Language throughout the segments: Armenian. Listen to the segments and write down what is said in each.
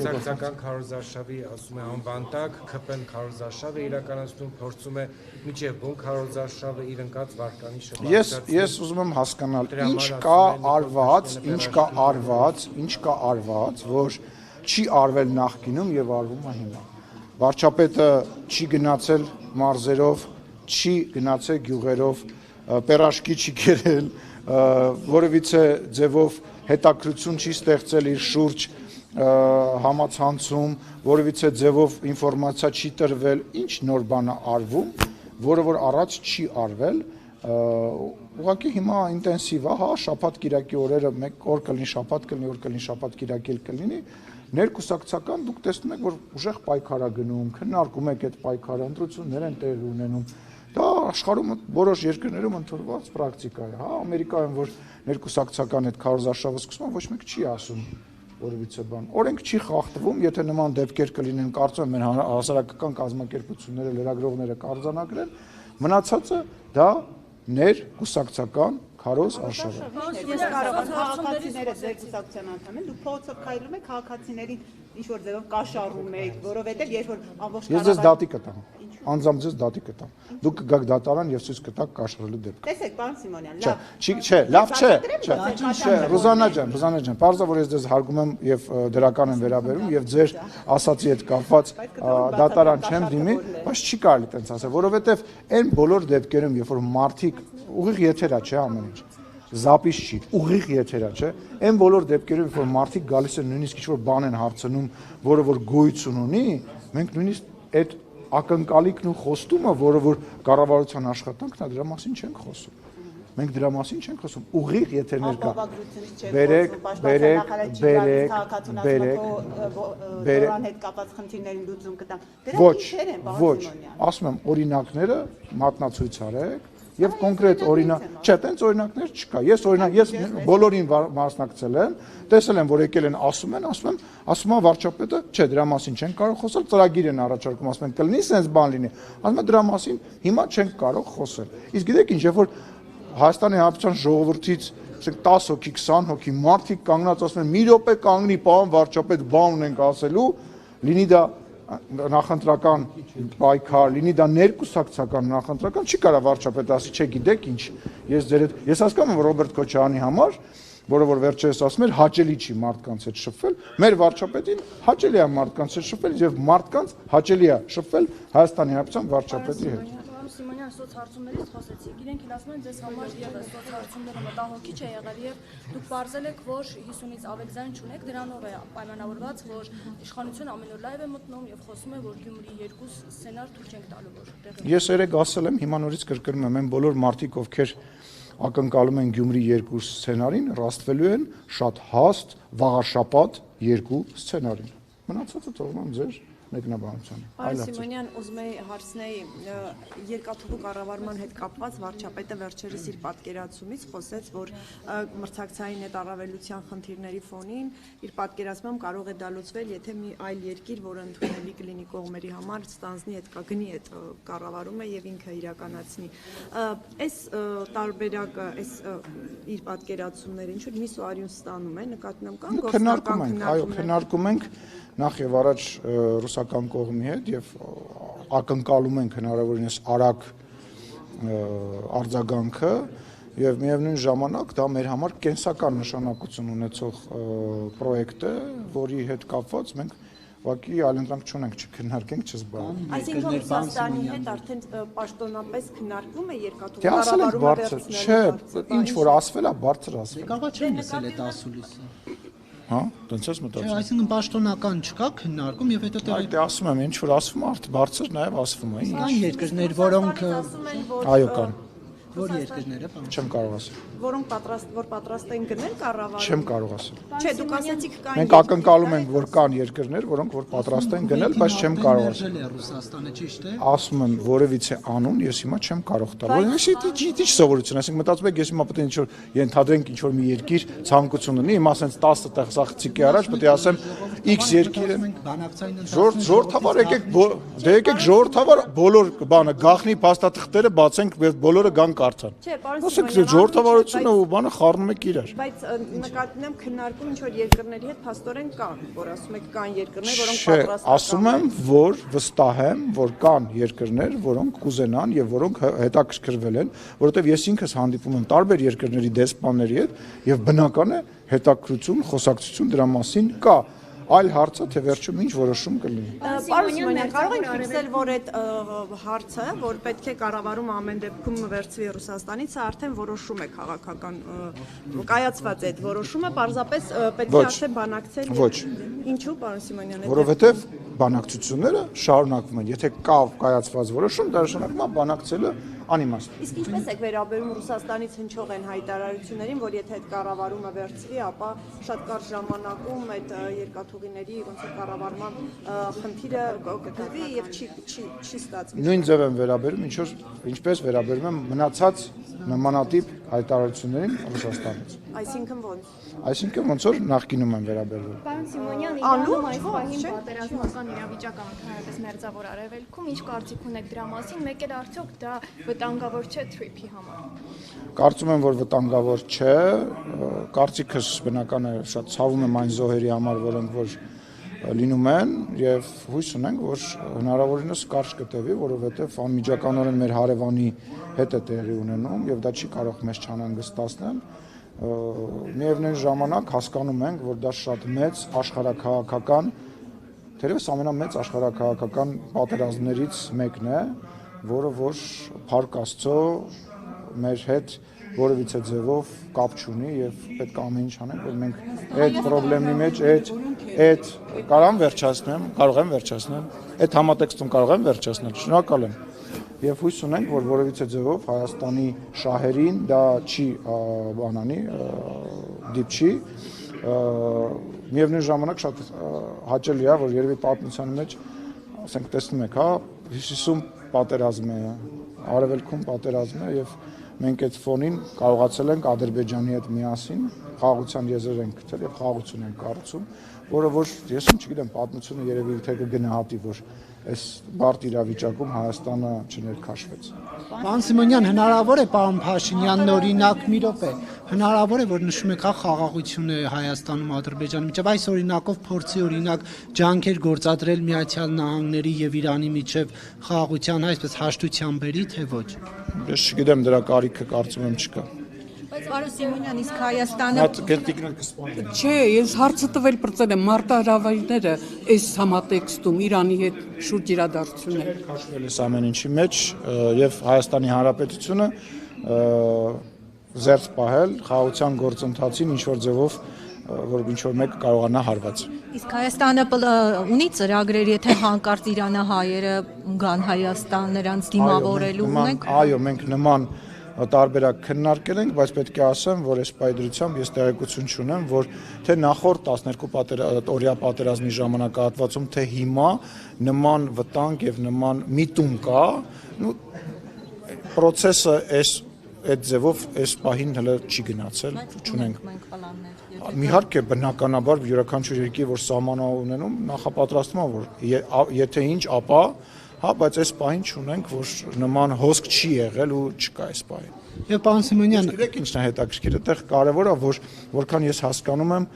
Սակցական քարոզարշավի ասում է անվանտակ, ԿՊ-ն քարոզարշավ է իրականացնում, փորձում է միջև բուն քարոզարշավը իր ընկած վարկանի շրջանում։ Ես ուզում եմ հասկանալ, ինչ կա արված, որ չի արվել նախկինում եւ արվում է հիմա։ Վարչապետը չի գնացել մարզերով, չի գնացել գյուղերով, պերաշկի չի կերել, որևիցե ձևով հետաքրություն չի ստեղծել իր շուրջ համացանցում, որևիցե ձևով ինֆորմացիա չի տրվել, ինչ նոր բան է արվում, որը որ առաջ չի արվել, ուղղակի հիմա ինտենսիվ է, հա, շաբաթ-կիրակի օրերը մեկ օր կլինի շաբաթ, կլինի օր կլինի շաբաթ-կիրակի կլինի, ներկուսակցական դուք տեսնում եք, որ ուժեղ պայքար է գնում, քննարկում եք այդ պայքարը, ընտրություններ են տեղի ունենում։ Դա աշխարհում որոշ երկրներում ընդունված պրակտիկա է, հա, Ամերիկայում որ ներկուսակցական այդ քարոզարշավը սկսում է, ոչ մեկ չի ասում որևիցե բան։ Օրենք չի խախտվում, եթե նման դեպքեր կլինեն, կարծում եմ հասարակական կազմակերպությունները, լրագրողները կարձանագրեն, մնացածը դա ներկուսակցական քարոզ արշավ է։ Ես կարող եմ քաղաքացիները ձեր կուսակցության անդամ են, դուք փողոցով քայլում եք, քաղաքացիներին ինչ-որ ձևով կաշառում եք, որովհետև երբ որ ամբողջ Ես ձեզ դատի կտամ, անձամբ ձեզ դատի կտամ։ Դուք կգաք դատարան եւ ցույց կտաք կաշառելու դեպք։ Տեսեք, պարոն Սիմոնյան, լավ չէ, Ռուզաննա ջան, պարզա որ ես ձեզ հարգում եմ եւ դրական եմ վերաբերում եւ ձեր ասացի հետ կապված դատարան չեմ դիմի, բայց չի կարելի տենց ասել, որովհետեւ այն բոլոր դեպքերում, երբ որ մարդիկ ուղիղ եթերա չէ ամեն ինչ, զապիս չի, ուղիղ եթերա չէ, այն բոլոր դեպքերում, որ մարդիկ գալիս են նույնիսկ ինչ-որ բան են հարցնում, որը որ գոյություն ունի, մենք նույնիսկ այդ ակնկալիքն ու խոստումը, որը որ կառավարության աշխատանքն է, դրա մասին չենք խոսում։ Մենք դրա մասին չենք խոսում, ուղիղ եթերներ կա։ Ոչ, ասում եմ, օրինակները մատնացույց արեք եւ կոնկրետ օրինակ, չէ, տենց օրինակներ չկա։ Ես բոլորին մասնակցել եմ, տեսել եմ, որ եկել են, ասում եմ վարչապետը, չէ, դրա մասին չենք կարող խոսել, ծրագիր են առաջարկում, ասում են, կլինի sense բան լինի։ Ասում եմ, դրա մասին հիմա չենք կարող խոսել։ Իսկ գիտեք ինչ, երբ որ Հայաստանի Հանրապետության ժողովրդից 10 հոգի, 20 հոգի մարդիկ կանգնած ասում են, մի րոպե կանգնի, պարոն վարչապետ, բան ունենք ասելու, լինի դա նախընտրական պայքար, լինի դա ներկուսակցական նախընտրական, չի կարա վարչապետը ասի, չէ, գիտեք ինչ, ես հասկանում եմ Ռոբերտ Քոչարյանի համար, որը որ վերջերս ասում էր, հաճելի չի մարդկանց հետ շփվել, մեր վարչապետին հաճելի է մարդկանց հետ շփվել եւ մարդկանց հաճելի է շփվել Հայաստանի Հանրապետության վարչապետի հետ։ Սիմոնյան սոցհարցումներից խոսեցիք, իրենք էլ ասում են ձեզ համար եւս սոցհարցումները մտահոգիչ է եղել եւ դուք բարձել եք, որ 50-ից ավել ձայն չունեք, դրանով է պայմանավորված, որ իշխանությունը ամեն օր լայվ է մտնում եւ խոսում է, որ Գյումրի 2 սցենար թույլ չենք տալու, որ տեղի։ Ես երեք ասել եմ, հիմա նորից կրկնում եմ, այն բոլոր մարդիկ, ովքեր ակնկալում են Գյումրի 2 սցենարին, ռաստվելու են շատ հաստ, վաղաշաբաթ 2 սցենարին։ Մնացածը թողնում եմ ձեր մեկնաբանությանը։ Պարոն Սիմոնյան, ուզում եի հարցնեի երկաթուղու կառավարման հետ կապված վարչապետը վերջերս իր պատկերացումից խոսեց, որ մրցակցային այդ առավելության խնդիրների ֆոնին իր պատկերացմամբ կարող է դա լուծվել, եթե մի այլ երկիր, որը ընդունելի կլինի կողմերի համար, ստանձնի այդ կգնի այդ կառավարումը եւ ինքը իրականացնի։ Այս տարբերակը, այս իր պատկերացումները ինչու միս ու արյուն ստանում է, նկատնում եմ կան գործնական քննարկում ենք նախ եւ առաջ ռուսական կողմի հետ եւ ակնկալում ենք հնարավորինս արագ արձագանքը եւ միևնույն ժամանակ դա մեր համար կենսական նշանակություն ունեցող պրոյեկտ է, որի հետ կապված մենք ուղղակի այլընտրանք չունենք, չքննարկենք, չզբաղվենք։ Այսինքն Ռուսաստանի հետ արդեն պաշտոնապես քննարկվում է երկաթուղու կառավարումը վերցնելու։ Չէ, ինչ որ ասվել է, բարձր ասվել։ Կարող չեմ լսել այդ ասուլիսը։ Հա, տենց ես մտածում։ Այսինքն պաշտոնական չկա քննարկում եւ հետո Այդ ասում եմ, ինչ որ ասվում է, բարձր նաեւ ասվում է։ կան երկրներ, որոնք Այո, կան։ որ երկրները Չեմ կարող ասել։ Որոնք պատրաստ են գնել կառավարում։ Չեմ կարող ասել։ Չէ, դուք ասացիք կան։ Մենք ակնկալում ենք, որ կան երկրներ, որոնք որ պատրաստ են գնել, բայց չեմ կարող ասել։ Ռուսաստանը ճիշտ է։ Ասում եմ որևիցե անուն, ես հիմա չեմ կարող տալ։ Որովհետեւ ինչ սովորություն, ասենք մտածում եք, ես հիմա պետք է ինչ որ ենթադրենք ինչ որ մի երկիր ցանկություն ունի, հիմա ասենց 10 տեղ սախցիկի առաջ պետք է ասեմ X երկիրը ժողովրդավար եկեք, դե եկեք ժողովրդավար բոլոր բանը գախնի փաստաթղթերը բացենք, բոլորը գան կարդան։ Չէ, պարոն Ասենք Սիմոնյան, ժողովրդավարությունը ու բանը խառնում եք իրար։ Բայց նկատի ունեմ քննարկում ինչ որ երկրների հետ փաստորեն կան, որ ասում եք կան երկրներ, որոնք Չէ, պատրաստ ասում եմ, որ վստահ եմ, որ կան երկրներ, որոնք կուզենան եւ որոնք հետաքրքրվել են, որովհետեւ ես ինքս հանդիպում եմ տարբեր երկրների դեսպանների հետ եւ բնական է հետաքրություն, խոսակցություն դրա մասին կա։ Այլ հարցը թե վերջում ինչ որոշում կլինի։ Պարոն Սիմոնյան, կարող ենք ֆիքսել, որ այդ հարցը, որ պետք է կառավարումը ամեն դեպքում վերցվի Ռուսաստանից, սա արդեն որոշում է քաղաքական կայացված այդ որոշումը, պարզապես պետք է արդեն բանակցել։ Ոչ։ Ինչու, պարոն Սիմոնյան, Որովհետեւ բանակցությունները շարունակվում են։ Եթե կա կայացված որոշում, դա նշանակում է բանակցելը անիմաստ։ Իսկ ինչպես եք վերաբերում Ռուսաստանից հնչող են հայտարարություններին, որ եթե այդ կառավարումը վերցվի, ապա շատ կարճ ժամանակում այդ երկաթուղիների ոնց է կառավարման խնդիրը կգրվի եւ չի ստացվի։ Նույն ձև եմ վերաբերում, ինչպես վերաբերում եմ մնացած նմանատիպ հայտարարություններին Ռուսաստանից։ Այսինքն ո՞նց։ Այսինքն ոնց որ նախկինում եմ վերաբերվում։ Պարոն Սիմոնյան, Անուշ, Իրանում այս ոչ, պահին չէ։ պատերազմական իրավիճակ անքանրապես մերձավոր արևելքում, ինչ կարծիք ունեք դրա մասին, մեկ էլ արդյոք դա վտանգավոր չէ Թրիփի համար։ Կարծում եմ, որ վտանգավոր չէ, կարծիքս բնական է, շատ ցավում եմ այն զոհերի համար, որոնք որ լինում են եւ հույս ունենք, որ հնարավորինս կարճ կտևի, որովհետեւ անմիջականորեն մեր հարևանի հետ է տեղի ունենում եւ դա չի կարող մեզ չանհանգստացնել։ Միևնույն ժամանակ հասկանում ենք, որ դա շատ մեծ աշխարհաքաղաքական, թերևս ամենամեծ աշխարհաքաղաքական պատերազմներից մեկն է, որը որ Փառք Աստծո մեր հետ որևիցե ձևով կապ չունի եւ պետք է ամեն ինչ անենք, որ մենք այդ խնդրի մեջ այդ կարող եմ վերջացնել, այդ համատեքստում կարող եմ վերջացնել, շնորհակալ եմ։ Եվ հույս ունենք, որ որևիցե ձևով Հայաստանի շահերին դա չի բանանի, դիպչի։ Միևնույն ժամանակ շատ հաճելի է, որ երևի պատմության մեջ, ասենք տեսնում եք, հա, Հյուսիսում պատերազմ է, Արևելքում պատերազմ է եւ մենք այդ ֆոնին կարողացել ենք Ադրբեջանի հետ միասին խաղաղության եզրեր ենք գտել եւ խաղաղություն ենք կառուցում, որը որ ես չգիտեմ պատմությունը երևի թե կգնահատի, որ այս բարդ իրավիճակում Հայաստանը չներքաշվեց։ Պարոն Սիմոնյան, հնարավոր է պարոն Փաշինյանն օրինակ մի րոպե, հնարավոր է որ նշում եք խաղաղություն է Հայաստանում Ադրբեջանի միջև, այս օրինակով փորձի օրինակ ջանքեր գործադրել Միացյալ Նահանգների եւ Իրանի միջև խաղաղության այսպես հաշտության բերի, թե ոչ։ Ես չգիտեմ դրա կարիքը կարծում եմ չկա։ Պարոն Սիմոնյան, իսկ Հայաստանը Այդ գենտիկն կսպանվի։ չէ, ես հարցը տվել բրծել եմ մարտահրավերները այս համատեքստում Իրանի հետ շուրջ իրադարձությունները։ Քաշվել է ամեն ինչի մեջ եւ Հայաստանի Հանրապետությունը զերծ պահել խաղաղության գործընթացին ինչ որ ձևով որ ինչ որ մեկը կարողանա հարված։ Իսկ Հայաստանը ունի ծրագրեր, եթե հանկարծ իրանահայերը գան Հայաստան նրանց դիմավորելու ունենք։ Այո, մենք նման տարբերակ քննարկել ենք, բայց պետք է ասեմ, որ այս պայդրությամբ ես տեղեկություն չունեմ, որ թե նախորդ 12 օրյա պատերազմի ժամանակահատվածում, թե հիմա նման վտանգ եւ նման միտում կա, process-ը այդ ձևով այս պահին հələ չի գնացել, չունենք։ Իհարկե բնականաբար յուրաքանչյուր երկիր, որ սահման ունենում, նախապատրաստվում է, որ եթե ինչ, ապա հա, բայց այս պահին չունենք, որ նման հոսք չի եղել ու չկա այս պահին։ Եվ պարոն Սիմոնյան, Գիտեք ինչն է հետաքրքիր, այդտեղ կարևոր է, որ որքան ես հասկանում եմ,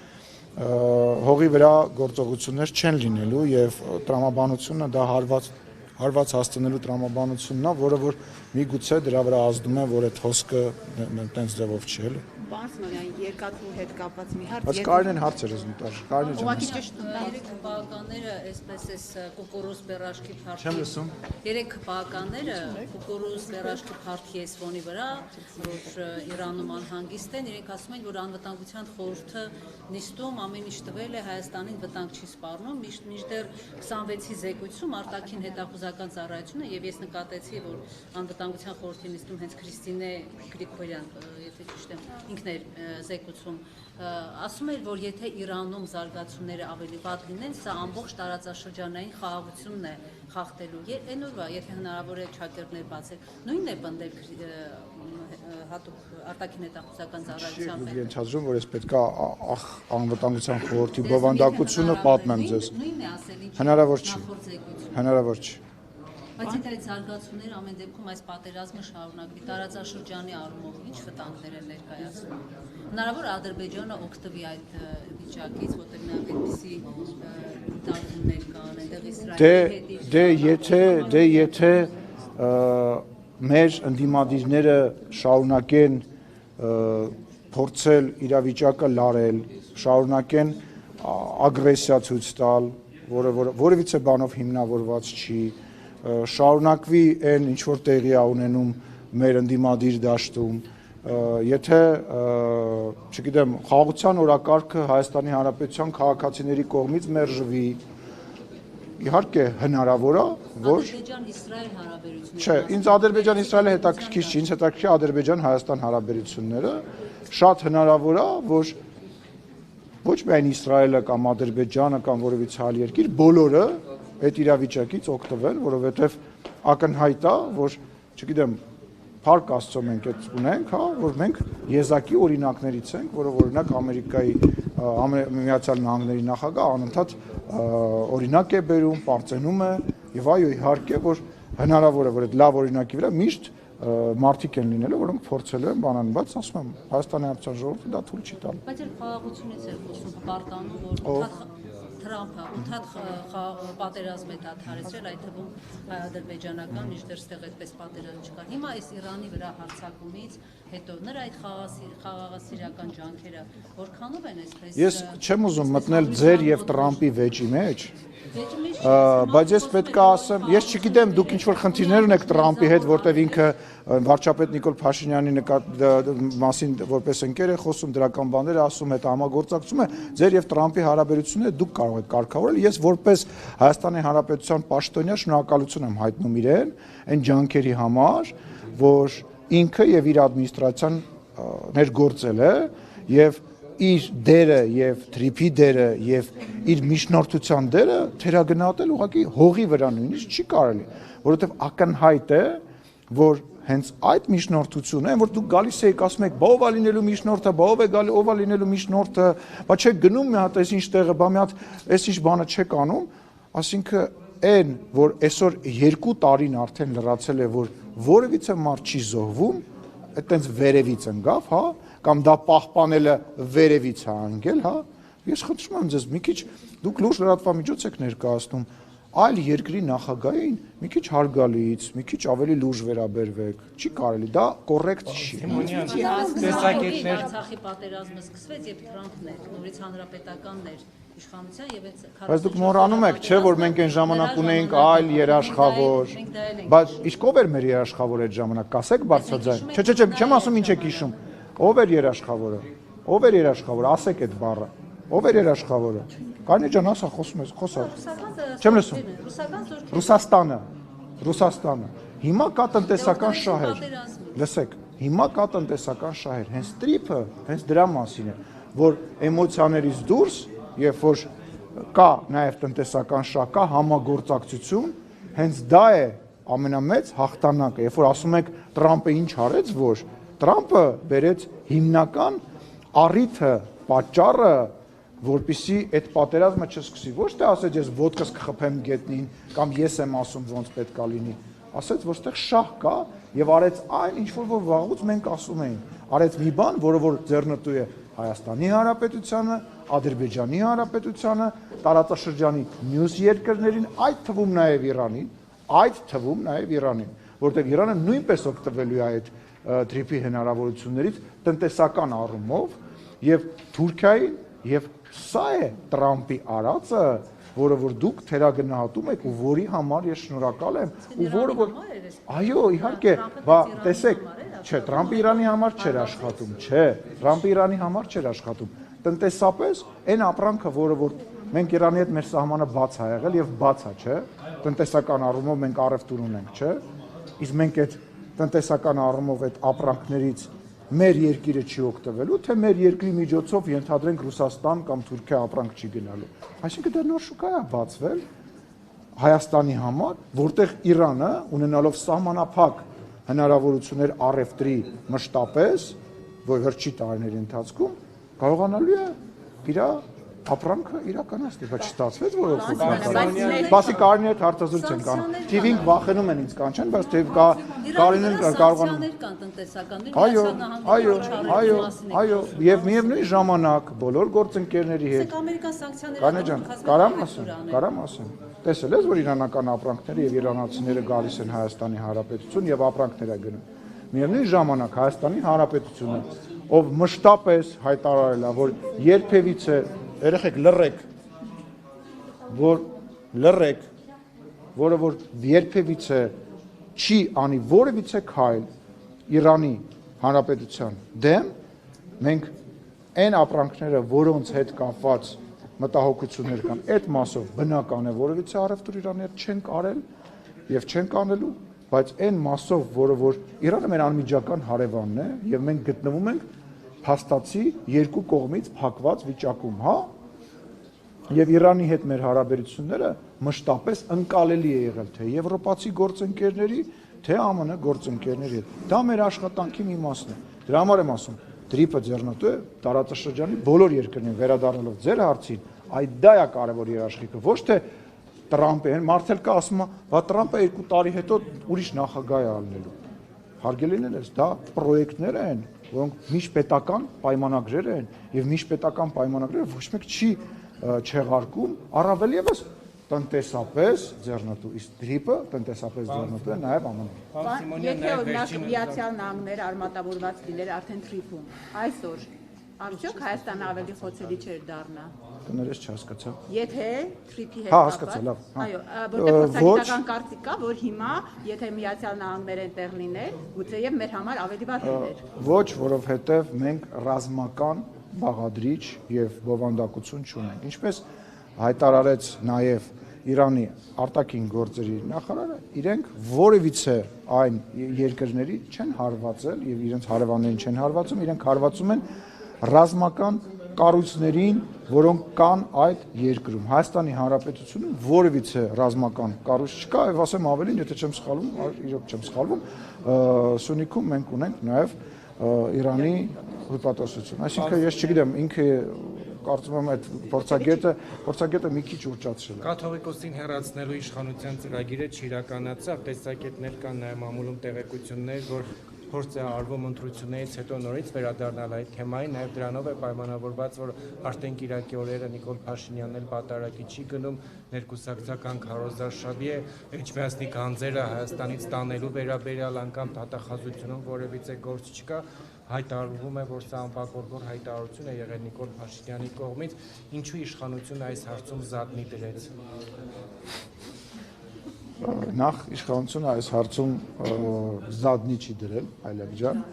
հողի վրա գործողություններ չեն լինելու եւ տրամաբանությունը դա հարված հասցնելու տրամաբանությունն է, որը որ միգուցե դրա վրա ազդում է, որ այդ հոսքը տենց ձևով չի էլի։ Պարոն Սիմոնյան, երկաթուղի հետ կապված մի հարց։ Բայց կարին հարցեր ես մտար, կարին Ուղղակի ջան։ ճշտ Երեք հպականները այսպես էս կուկուրուզ բերաշկի փարքի։ Չեմ լսում։ Երեք հպականները կուկուրուզ բերաշկի փարքի էս ֆոնի վրա, որ Իրանում անհանգիստ են, իրենք ասում են, որ անվտանգության խորհուրդը նիստում ամեն ինչ տվել է Հայաստանին վտանգ չի սպառնում, մինչդեռ 26-ի զեկույցում արտաքին հետախուզական ծառայությունը եւ ես նկատեցի, որ անվտանգության խորհրդի նիստում հենց Քրիստինե Գրիգորյան, եթե ճիշտ եմ, ինքն էր զեկուցում, ասում էր, որ եթե Իրանում զարգացումները ավելի վատ լինեն, սա ամբողջ տարածաշրջանային խաղաղությունն է խախտելու։ Այն օրվա, եթե հնարավոր է ճակերտներ բացել, նույնն է պնդել հատուկ արտաքին հետախուզական ծառայության մեջ։ Ենթադրում, որ ես պետք է անվտանգության խորհրդի բովանդակությունը պատմեմ ձեզ։ Նույնն է ասել, Հնարավոր չի։ Հնարավոր չի։ Բայց եթե այդ զարգացումները ամեն դեպքում այս պատերազմը շարունակվի, տարածաշրջանի առումով ինչ վտանգներ են ներկայացնում։ Հնարավոր է Ադրբեջանը օգտվի այդ վիճակից, որտեղ նաև այդպիսի դատումներ կան, այնտեղ Իսրայելի Դե եթե մեր ընդդիմադիրները շարունակեն փորձել իրավիճակը լարել, շարունակեն ագրեսիա ցույց տալ, որևիցե բանով հիմնավորված չի, շարունակվի այն ինչ որ տեղի է ունենում մեր ընդդիմադիր դաշտում, եթե չգիտեմ, խաղաղության օրակարգը Հայաստանի Հանրապետության քաղաքացիների կողմից մերժվի, իհարկե հնարավոր է, որ Ադրբեջան-Իսրայել հարաբերությունները։ Չէ, ինձ Ադրբեջան-Իսրայելը հետաքրքիր չի, ինձ հետաքրքիր Ադրբեջան-Հայաստան հարաբերությունները, շատ հնարավոր է, որ ոչ միայն Իսրայելը կամ Ադրբեջանը կամ որևիցե այլ երկիր, բոլորը այդ իրավիճակից օգտվեն, որովհետև ակնհայտ է, որ, չգիտեմ, Փառք Աստծո մենք այդ ունենք, հա, որ մենք եզակի օրինակներից ենք, որը օրինակ Ամերիկայի Միացյալ Նահանգների նախագահ անընդհատ օրինակ է բերում, պարծենում է եւ այո իհարկե որ հնարավոր է որ այդ լավ օրինակի վրա միշտ մարդիկ են լինելու, որոնք փորձելու են բանան, բայց ասում եմ Հայաստանի Հանրապետության ժողովուրդը դա թույլ չի տալու։ Բայց էլ խաղաղությունից է խոսում, պարտանում որ Թրամփը ութատ պատերազմ է դադարեցրել, այդ թվում ադրբեջանական, մինչդեռ ստեղ այդպես պատերազմ չկա։ Հիմա այս Իրանի վրա հարձակումից հետո նրա այդ խաղաղասիրական ջանքերը որքանով են այսպես։ Ես չեմ ուզում մտնել ձեր եւ Տրամփի վեճի մեջ, բայց ես պետք է ասեմ, ես չգիտեմ դուք ինչ որ խնդիրներ ունեք Տրամփի հետ, որտեվ ինքը վարչապետ Նիկոլ Փաշինյանի մասին որպես ընկեր է խոսում, դրական բաներ ասում, հետ համագործակցում է, ձեր եւ Տրամփի հարաբերությունները դուք կարող եք կարգավորել, ես որպես Հայաստանի Հանրապետության պաշտոնյա շնորհակալություն եմ հայտնում իրեն այն ջանքերի համար, որ ինքը եւ իր ադմինիստրացիան ներգործել է եւ իր դերը եւ թրիփի դերը եւ իր միջնորդության դերը թերագնահատել ուղղակի հողի վրա նույնիսկ չի կարելի, որովհետեւ ակնհայտ է, որ հենց այդ միջնորդությունը, այն որ դուք գալիս եք ասում եք, բա ով է լինելու միջնորդը, բա ով է գալի, ով է լինելու միջնորդը, բա չեք գնում մի հատ այսինչ տեղը, բա մի հատ այսինչ բանը չեք անում, ասինքն այն, որ այսօր 2 տարին արդեն լրացել է, որ որևիցե մարդ չի զոհվում, այտենց վերևից ընկավ, հա, կամ դա պահպանելը վերևից է անգել, հա, ես խնդրում եմ ձեզ մի քիչ դուք լուրջ լրատվամիջոց եք ներկայացնում, այլ երկրի նախագահին մի քիչ հարգալից, մի քիչ ավելի լուրջ վերաբերվեք, չի կարելի, դա կոռեկտ չի։ Տեսակետներ Արցախի պատերազմը սկսվեց, երբ Թրամփն էր, նորից հանրապետականն էր իշխանության եւ այդ Բայց դուք մոռանում եք, չէ, որ մենք այն ժամանակ ունեինք այլ երաշխավոր, բայց իսկ ով էր մեր երաշխավորը այդ ժամանակ, կասեք բարձրաձայն։ Չէ, չեմ ասում ինչ եք հիշում։ Ով էր երաշխավորը։ Ով էր երաշխավորը, ասեք այդ բառը։ Ով էր երաշխավորը։ Կարինե ջան, ասա, խոսում ես, խոսա։ Չեմ լսում։ Ռուսաստանը։ Հիմա կա տնտեսական շահեր։ Լսեք, հիմա կա տնտեսական շահեր։ Հենց տրիփը, հենց դրա մասին է, որ էմոցիաներից դուրս, երբ որ կա նաև տնտեսական շահ, կա համագործակցություն, հենց դա է ամենամեծ հաղթանակը։ Երբ որ ասում եք Տրամփը ինչ արեց, որ Տրամփը բերեց հիմնական առիթը, պատճառը, որպեսզի այդ պատերազմը չսկսի։ Ոչ թե ասեց ես ոդկս կխփեմ գետնին կամ ես եմ ասում ոնց պետք է լինի։ Ասեց որ այդտեղ շահ կա եւ արեց այն ինչ որ վաղուց մենք ասում էինք։ Արեց մի բան, որը որ ձեռնտու է Հայաստանի Հանրապետությանը, Ադրբեջանի Հանրապետությանը, տարածաշրջանի մյուս երկրներին, այդ թվում նաեւ Իրանին, որտեղ Իրանը նույնպես օգտվելու է այդ թրիփի հնարավորություններից տնտեսական առումով եւ Թուրքիային եւ սա է Տրամփի արածը, որը որ դուք թերագնահատում եք ու որի համար ես շնորհակալ եմ ու որը որ այո իհարկե, բա տեսեք, չէ, Տրամփը Իրանի համար չէր աշխատում, չէ, Տրամփը Իրանի համար չէր աշխատում, տնտեսապես այն ապրանքը, որը որ մենք Իրանի հետ մեր սահմանը բաց է եղել եւ բաց է, չէ, տնտեսական առումով մենք առևտուր ունենք, չէ, իսկ մենք այդ տնտեսական առումով այդ ապրանքներից մեր երկիրը չի օգտվելու, թե մեր երկրի միջոցով ենթադրենք Ռուսաստան կամ Թուրքիա ապրանք չի գնալու։ Այսինքն դա նոր շուկա է բացվել Հայաստանի համար, որտեղ Իրանը ունենալով սահմանափակ հնարավորություններ առևտրի մշտապես, որ հրճի տարիների ընթացքում կարողանալու է իր ապրանքը իրականացնի, բայց չստացվեց որոշել։ Բացի Կարինի հետ հարցազրույց են կանում։ TV-ին վախենում են ինձ կանչեն, բայց թե Կարինեն կարողանում։ կան տնտեսական, Այո, եւ միևնույն ժամանակ բոլոր գործընկերների հետ։ ամերիկան սանկցիաները Կանե ջան, կարամ ասեմ։ Տեսել ես, որ իրանական ապրանքները եւ իրանացիները գալիս են Հայաստանի Հանրապետություն եւ ապրանքներ է գնում։ Միևնույն ժամանակ Հայաստանի Հանրապետությունը, ով մշտապես հայտարարել է, որ երբևիցե երեխեք լռեք, որը որ երբևիցե չի անի որևիցե քայլ Իրանի Հանրապետության դեմ, մենք այն ապրանքները, որոնց հետ կապված մտահոգություններ կան, այդ մասով բնական է որևիցե առևտուր Իրանի հետ չենք արել եւ չենք անելու, բայց այն մասով, որը որ Իրանը մեր անմիջական հարևանն է եւ մենք գտնվում ենք փաստացի երկու կողմից փակված վիճակում, հա? Եվ Իրանի հետ մեր հարաբերությունները մշտապես ընկալելի է եղել թե եվրոպացի գործընկերների, թե ԱՄՆ գործընկերների հետ։ Դա մեր աշխատանքի մի մասն է։ Դրա համար եմ ասում, դրիպը ձեռնատու է տարածաշրջանի բոլոր երկրներին վերադառնալով ձեր հարցին, այդ դա է կարևոր երաշխիքը, ոչ թե Տրամպը, մարդել կա ասում է, «Բա Տրամպը 2 տարի հետո ուրիշ նախագահ է ալնելու»։ Հարգելիներ ես, դա պրոյեկտներ են, որոնք միջպետական պայմանագրեր են, եւ միջպետական պայմանագրերը ոչ մեկ չի չեղարկում, առավել եւս տնտեսապես ձեռնատու, իսկ դրիպը տնտեսապես ձեռնատու է նաեւ ԱՄՆ-ը։ Եթե օրինակ Միացյալ Նահանգներ արմատավորված լիներ արդեն թրիփում, այսօր արդյոք Հայաստանը ավելի խոցելի չէր դառնա։ Կներես չհասկացա։ Եթե թրիփի հետ կապված, հասկացա, լավ։ Այո, որտեղ փոխանցական կարծիք կա, որ հիմա եթե Միացյալ Նահանգները այնտեղ լիներ, գուցեև մեր համար ավելի վատ լիներ։ Ոչ, որովհետև մենք ռազմական բաղադրիչ եւ բովանդակություն չունենք։ Ինչպես հայտարարեց նաեւ Իրանի արտաքին գործերի նախարարը, իրենք որևիցե այն երկրների չեն հարվածել եւ իրենց հարևաններին չեն հարվածում, իրենք հարվածում են ռազմական կառույցներին, որոնք կան այդ երկրում։ Հայաստանի Հանրապետությունում որևիցե ռազմական կառույց չկա, եւ ասեմ ավելին, եթե չեմ սխալվում, իրոք չեմ սխալվում, Սյունիքում մենք ունենք նաեւ Իրանի հպատոսություն։ Այսինքն ես չգիտեմ, ինքը կարծում եմ այդ փորձագետը մի քիչ ուռճացրել է։ Կաթողիկոսին հեռացնելու իշխանության ծրագիրը չիրականացավ, տեսակետներ կան նաև մամուլում տեղեկություններ, որ փորձ է արվում ընտրություններից հետո նորից վերադառնալ այդ թեմային, նաև դրանով է պայմանավորված, որ արդեն կիրակի օրերը Նիկոլ Փաշինյանն էլ պատարագի չի գնում, ներկուսակցական քարոզարշավի է, Էջմիածնի գանձերը Հայաստանից տանելու վերաբերյալ անգամ դատախազությունում որևիցե գործ չկա, հայտարարվում է, որ սա անպատվորգոր հայտարարություն է եղել Նիկոլ Փաշինյանի կողմից, ինչու իշխանությունը այս հարցում զատնի դրեց։ Նախ իշխանությունը այս հարցում զատնի չի դրել, այլև ջան,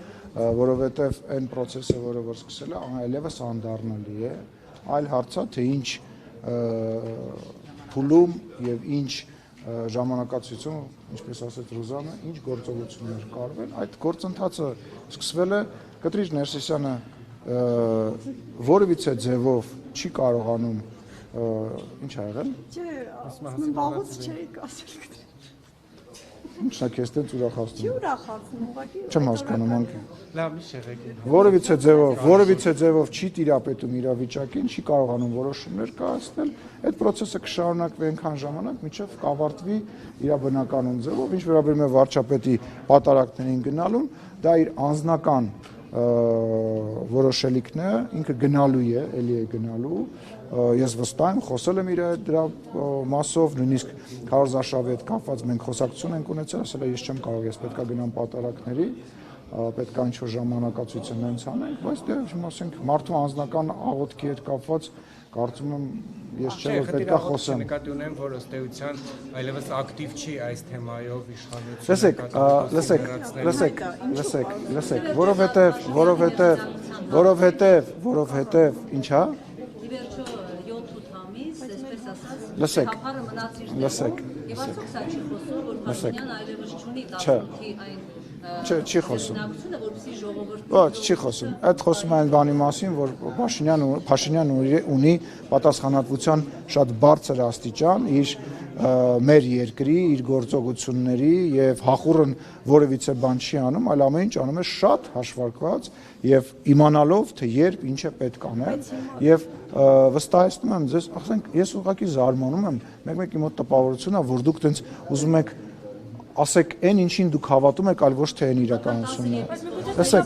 որովհետև այն process-ը, որը որ սկսել է, այլևս անդառնալի է, այլ հարց է, թե ինչ փուլում եւ ինչ ժամանակացույցում, ինչպես ասեց Ռուզանը, ինչ գործողություններ կարվեն, այդ գործընթացը սկսվել է, Կտրիչ Ներսիսյանը որևիցե ձևով չի կարողանում ինչ ա եղել։ Չէ, վաղուց չէի ասել։ Ինչն է քեզ տենց ուրախացնում։ Չի ուրախացնում, ուղղակի։ Չեմ հասկանում անկի։ Լավ, մի շեղեք։ Որևիցե ձևով չի տիրապետում իրավիճակին, չի կարողանում որոշումներ կայացնել, այդ process-ը կշարունակվի այնքան ժամանակ, մինչև կավարտվի իր բնականon ձևով, ինչ վերաբերում է վարչապետի պատարակներին գնալուն, դա իր անձնական որոշելիքն է, ինքը գնալու է, էլի է գնալու, ես վստահ եմ, խոսել եմ իր հետ դրա մասով, նույնիսկ քարոզարշավի հետ կապված մենք խոսակցություն ենք ունեցել, ասել է ես չեմ կարող, ես պետքա գնամ պատարակների, պետքա ինչ-որ ժամանակացույց նենց անենք, բայց դե ասենք մարդու անձնական աղոթքի հետ կապված կարծում եմ ես չէ որ պետքա խոսեմ։ Նկատի ունեմ, որ ըստ էության այլևս ակտիվ չի այս թեմայով իշխանությունը։ Լսեք, որովհետև ինչա։ Իվերջո 7-8 ամիս, այսպես ասած, Լսեք, խափարը մնացիր լսեք, եւ արդյոք սա չի խոսում, որ Փաշինյանը այլևս չունի Չէ, դասունքի այն չի խոսում։ որպեսզի ժողովուրդը Ոչ, չի խոսում։ Այդ խոսում է այն բանի մասին, որ Փաշինյանը ունի պատասխանատվության շատ բարձր աստիճան իր մեր երկրի, իր գործողությունների եւ հախուռն որևիցե բան չի անում, այլ ամեն ինչ անում է շատ հաշվարկված եւ իմանալով թե երբ ինչ է պետք անել եւ վստահեցնում եմ ձեզ, ասենք ես ուղղակի զարմանում եմ, մեկ-մեկի մոտ տպավորություն է, որ դուք տենց ուզում եք ասեք այն ինչին դուք հավատում եք, այլ ոչ թե այն իրականությունն է։ Տեսեք,